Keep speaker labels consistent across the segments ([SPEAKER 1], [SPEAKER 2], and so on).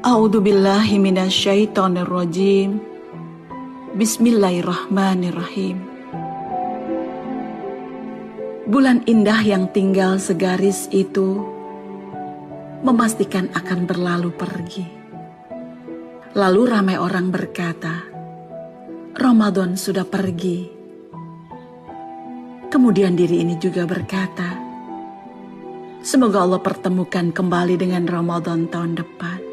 [SPEAKER 1] A'udzubillahi minasyaitonirrajim. Bismillahirrahmanirrahim. Bulan indah yang tinggal segaris itu memastikan akan berlalu pergi. Lalu ramai orang berkata, Ramadan sudah pergi. Kemudian diri ini juga berkata, semoga Allah pertemukan kembali dengan Ramadan tahun depan.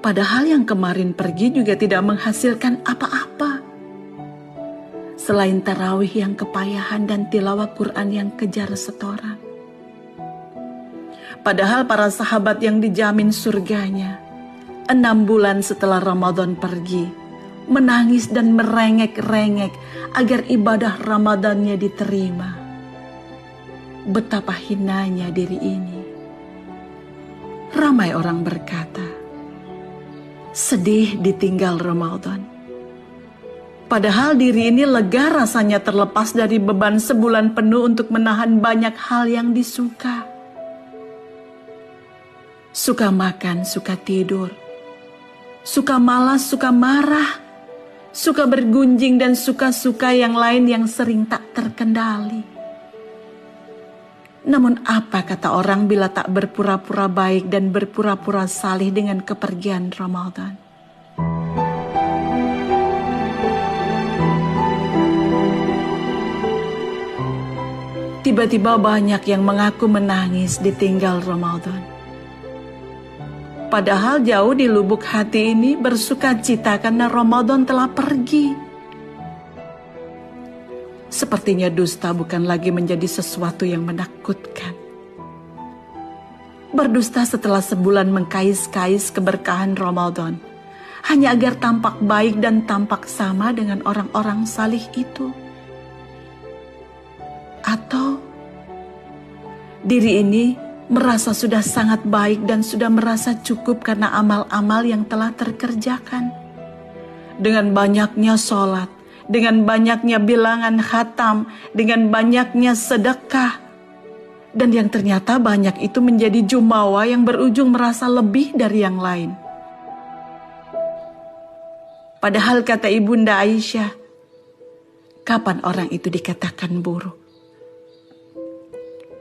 [SPEAKER 1] Padahal yang kemarin pergi juga tidak menghasilkan apa-apa. Selain tarawih yang kepayahan dan tilawah Quran yang kejar setoran. Padahal para sahabat yang dijamin surganya, 6 bulan setelah Ramadan pergi, menangis dan merengek-rengek agar ibadah Ramadannya diterima. Betapa hinanya diri ini. Ramai orang berkata, sedih ditinggal Ramadan. Padahal diri ini lega rasanya terlepas dari beban sebulan penuh untuk menahan banyak hal yang disuka. Suka makan, suka tidur. Suka malas, suka marah. Suka bergunjing dan suka-suka yang lain yang sering tak terkendali. Namun apa kata orang bila tak berpura-pura baik dan berpura-pura salih dengan kepergian Ramadan? Tiba-tiba banyak yang mengaku menangis ditinggal Ramadan. Padahal jauh di lubuk hati ini bersuka cita karena Ramadan telah pergi. Sepertinya dusta bukan lagi menjadi sesuatu yang menakutkan. Berdusta setelah sebulan mengkais-kais keberkahan Ramadan, hanya agar tampak baik dan tampak sama dengan orang-orang salih itu. Atau diri ini merasa sudah sangat baik dan sudah merasa cukup karena amal-amal yang telah terkerjakan. Dengan banyaknya sholat, dengan banyaknya bilangan khatam, dengan banyaknya sedekah. Dan yang ternyata banyak itu menjadi jumawa yang berujung merasa lebih dari yang lain. Padahal kata Ibunda Aisyah, kapan orang itu dikatakan buruk?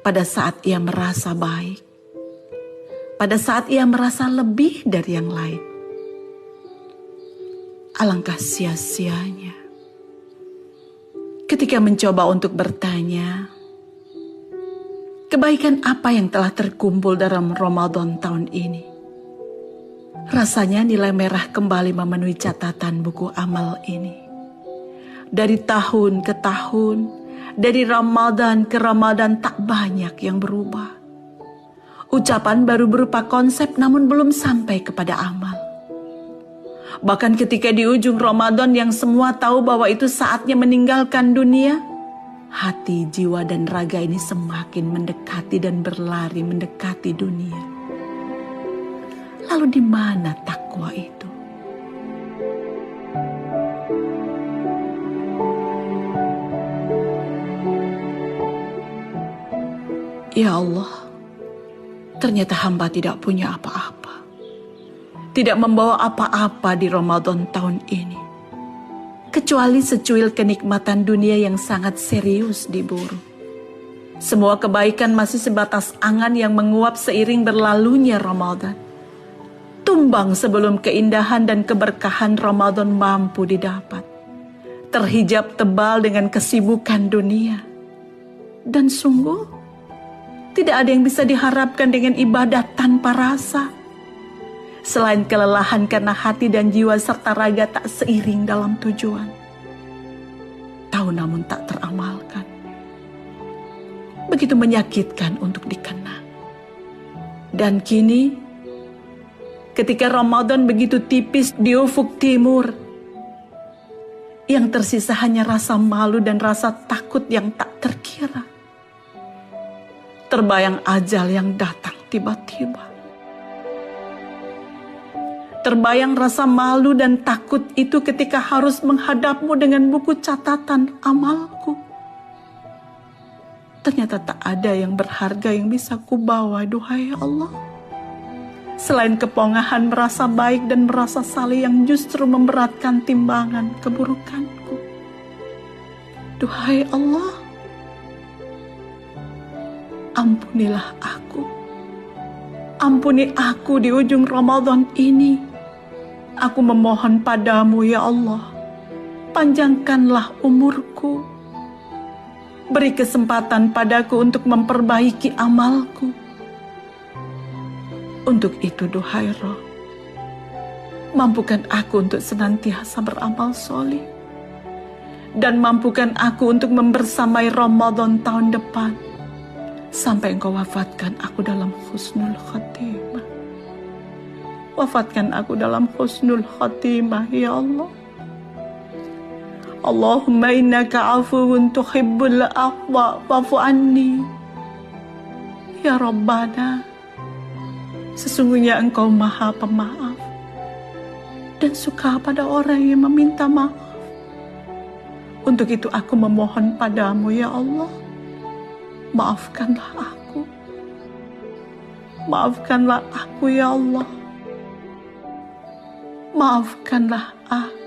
[SPEAKER 1] Pada saat ia merasa baik. Pada saat ia merasa lebih dari yang lain. Alangkah sia-sianya ketika mencoba untuk bertanya, kebaikan apa yang telah terkumpul dalam Ramadan tahun ini? Rasanya nilai merah kembali memenuhi catatan buku amal ini. Dari tahun ke tahun, dari Ramadan ke Ramadan tak banyak yang berubah. Ucapan baru berupa konsep namun belum sampai kepada amal. Bahkan ketika di ujung Ramadan yang semua tahu bahwa itu saatnya meninggalkan dunia, hati, jiwa, dan raga ini semakin mendekati dan berlari mendekati dunia. Lalu di mana takwa itu? Ya Allah, ternyata hamba tidak punya apa-apa. Tidak membawa apa-apa di Ramadan tahun ini. Kecuali secuil kenikmatan dunia yang sangat serius diburu. Semua kebaikan masih sebatas angan yang menguap seiring berlalunya Ramadan. Tumbang sebelum keindahan dan keberkahan Ramadan mampu didapat. Terhijab tebal dengan kesibukan dunia. Dan sungguh, tidak ada yang bisa diharapkan dengan ibadah tanpa rasa. Selain kelelahan karena hati dan jiwa serta raga tak seiring dalam tujuan. Tahu namun tak teramalkan. Begitu menyakitkan untuk dikenang. Dan kini, ketika Ramadan begitu tipis di ufuk timur, yang tersisa hanya rasa malu dan rasa takut yang tak terkira. Terbayang ajal yang datang tiba-tiba. Terbayang rasa malu dan takut itu ketika harus menghadapmu dengan buku catatan amalku. Ternyata tak ada yang berharga yang bisa kubawa, duhai Allah. selain kepongahan merasa baik dan merasa saleh yang justru memberatkan timbangan keburukanku. Duhai Allah, ampunilah aku. Ampuni aku di ujung Ramadan ini. Aku memohon padamu ya Allah, panjangkanlah umurku. Beri kesempatan padaku untuk memperbaiki amalku. Untuk itu duhai Roh, mampukan aku untuk senantiasa beramal soleh, dan mampukan aku untuk membersamai Ramadan tahun depan, sampai Engkau wafatkan aku dalam husnul khatimah. Wafatkan aku dalam husnul khatimah ya Allah. Allahumma innaka afuwun tuhibbul afwa fa'fu anni. Ya Rabbana, sesungguhnya Engkau Maha Pemaaf dan suka pada orang yang meminta maaf. Untuk itu aku memohon padamu ya Allah, maafkanlah aku. Maafkanlah aku ya Allah. Maafkanlah aku.